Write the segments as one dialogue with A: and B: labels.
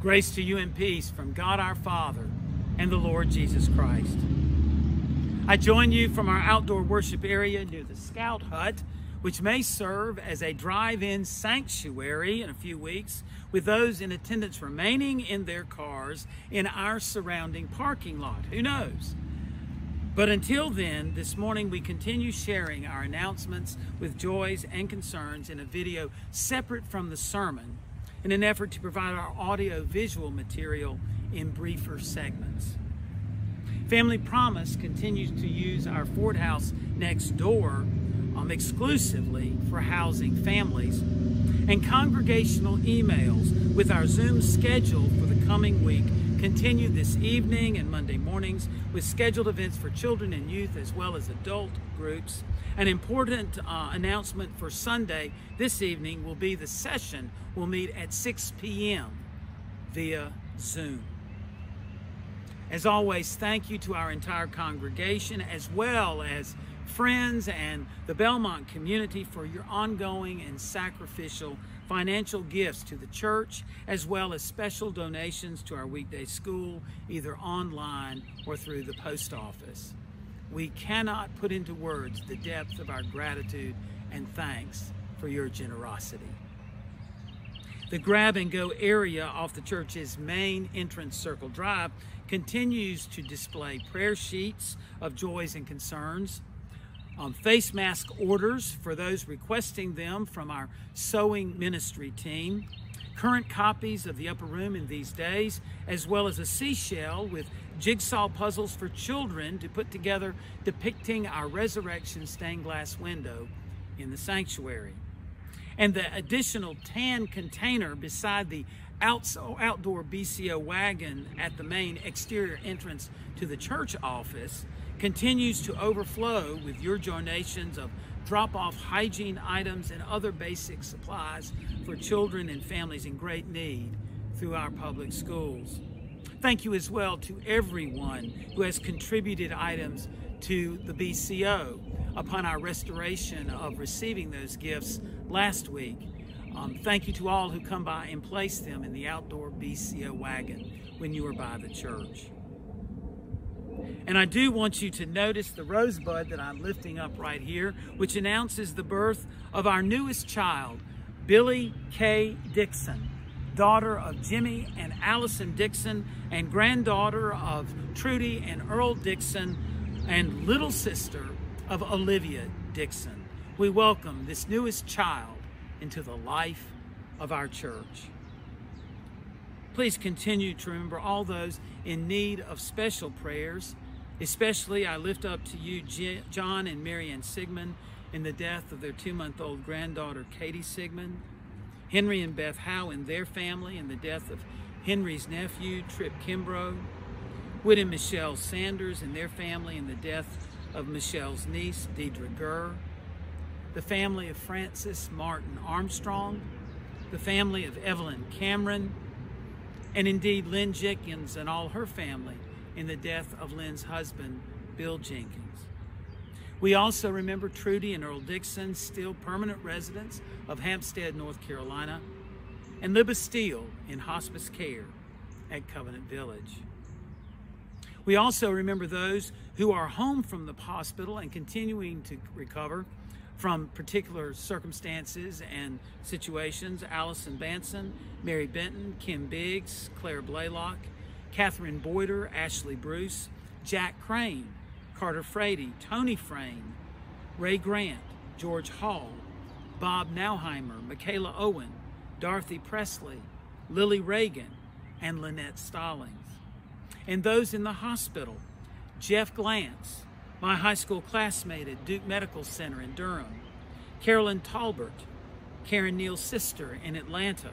A: Grace to you and peace from God our Father and the Lord Jesus Christ. I join you from our outdoor worship area near the Scout Hut, which may serve as a drive-in sanctuary in a few weeks, with those in attendance remaining in their cars in our surrounding parking lot. Who knows? But until then, this morning we continue sharing our announcements with joys and concerns in a video separate from the sermon, in an effort to provide our audio-visual material in briefer segments. Family Promise continues to use our Ford House next door exclusively for housing families, and congregational emails with our Zoom schedule for the coming week continue this evening and Monday mornings with scheduled events for children and youth as well as adult groups. An important announcement for Sunday this evening will be the session will meet at 6 p.m. via Zoom. As always, thank you to our entire congregation as well as friends and the Belmont community for your ongoing and sacrificial financial gifts to the church, as well as special donations to our weekday school, either online or through the post office. We cannot put into words the depth of our gratitude and thanks for your generosity. The grab-and-go area off the church's main entrance Circle Drive continues to display prayer sheets of joys and concerns, face mask orders for those requesting them from our sewing ministry team, current copies of The Upper Room in These Days, as well as a seashell with jigsaw puzzles for children to put together depicting our resurrection stained glass window in the sanctuary. And the additional tan container beside the outdoor BCO wagon at the main exterior entrance to the church office continues to overflow with your donations of drop-off hygiene items and other basic supplies for children and families in great need through our public schools. Thank you as well to everyone who has contributed items to the BCO upon our restoration of receiving those gifts last week. Thank you to all who come by and place them in the outdoor BCO wagon when you are by the church. And I do want you to notice the rosebud that I'm lifting up right here, which announces the birth of our newest child, Billy K. Dixon, daughter of Jimmy and Allison Dixon, and granddaughter of Trudy and Earl Dixon, and little sister of Olivia Dixon. We welcome this newest child into the life of our church. Please continue to remember all those in need of special prayers. Especially, I lift up to you John and Marianne Sigmund in the death of their 2-month-old granddaughter, Katie Sigmund. Henry and Beth Howe and their family in the death of Henry's nephew, Trip Kimbrough. Whit and Michelle Sanders and their family in the death of Michelle's niece, Deidre Gurr. The family of Francis Martin Armstrong. The family of Evelyn Cameron. And indeed, Lynn Jenkins and all her family in the death of Lynn's husband, Bill Jenkins. We also remember Trudy and Earl Dixon, still permanent residents of Hampstead, North Carolina, and Libba Steele in hospice care at Covenant Village. We also remember those who are home from the hospital and continuing to recover from particular circumstances and situations: Allison Banson, Mary Benton, Kim Biggs, Claire Blaylock, Catherine Boyder, Ashley Bruce, Jack Crane, Carter Frady, Tony Frame, Ray Grant, George Hall, Bob Nauheimer, Michaela Owen, Dorothy Presley, Lily Reagan, and Lynette Stallings. And those in the hospital: Jeff Glantz, my high school classmate at Duke Medical Center in Durham, Carolyn Talbert, Karen Neal's sister in Atlanta,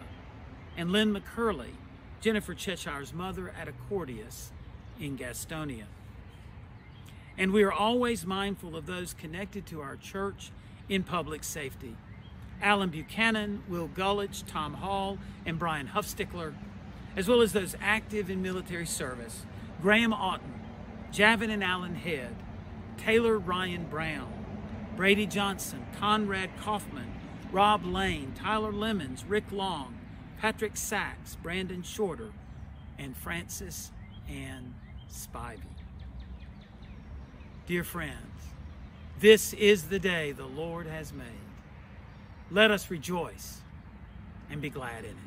A: and Lynn McCurley, Jennifer Cheshire's mother at Accordius in Gastonia. And we are always mindful of those connected to our church in public safety: Alan Buchanan, Will Gulledge, Tom Hall, and Brian Huffstickler, as well as those active in military service: Graham Otten, Javin and Alan Head, Taylor Ryan Brown, Brady Johnson, Conrad Kaufman, Rob Lane, Tyler Lemons, Rick Long, Patrick Sachs, Brandon Shorter, and Francis Ann Spivey. Dear friends, this is the day the Lord has made. Let us rejoice and be glad in it.